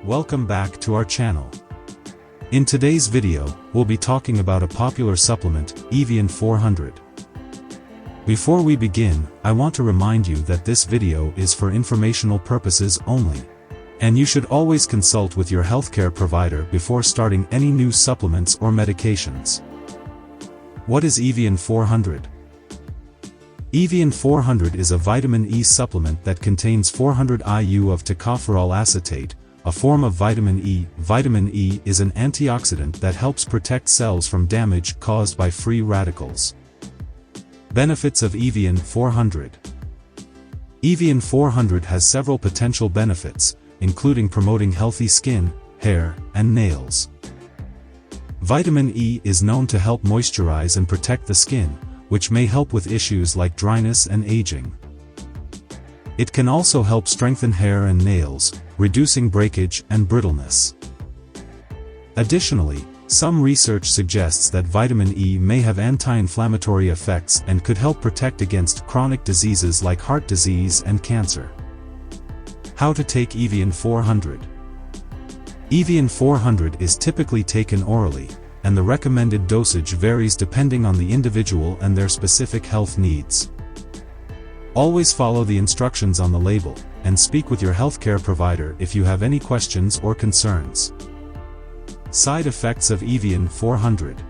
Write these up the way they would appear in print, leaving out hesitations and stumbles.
Welcome back to our channel. In today's video, we'll be talking about a popular supplement, Evion 400. Before we begin, I want to remind you that this video is for informational purposes only. And you should always consult with your healthcare provider before starting any new supplements or medications. What is Evion 400? Evion 400 is a vitamin E supplement that contains 400 IU of tocopherol acetate, a form of vitamin E. Vitamin E is an antioxidant that helps protect cells from damage caused by free radicals. Benefits of Evion 400. Evion 400 has several potential benefits, including promoting healthy skin, hair, and nails. Vitamin E is known to help moisturize and protect the skin, which may help with issues like dryness and aging. It can also help strengthen hair and nails, reducing breakage and brittleness. Additionally, some research suggests that vitamin E may have anti-inflammatory effects and could help protect against chronic diseases like heart disease and cancer. How to take Evion 400? Evion 400 is typically taken orally, and the recommended dosage varies depending on the individual and their specific health needs. Always follow the instructions on the label, and speak with your healthcare provider if you have any questions or concerns. Side effects of Evion 400.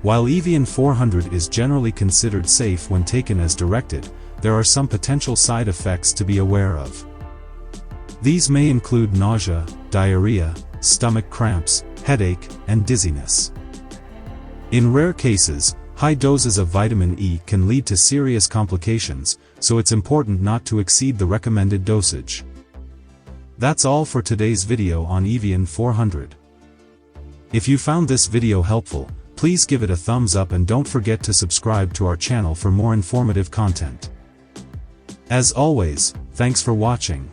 While Evion 400 is generally considered safe when taken as directed, there are some potential side effects to be aware of. These may include nausea, diarrhea, stomach cramps, headache, and dizziness. In rare cases, high doses of vitamin E can lead to serious complications, so it's important not to exceed the recommended dosage. That's all for today's video on Evion 400. If you found this video helpful, please give it a thumbs up and don't forget to subscribe to our channel for more informative content. As always, thanks for watching.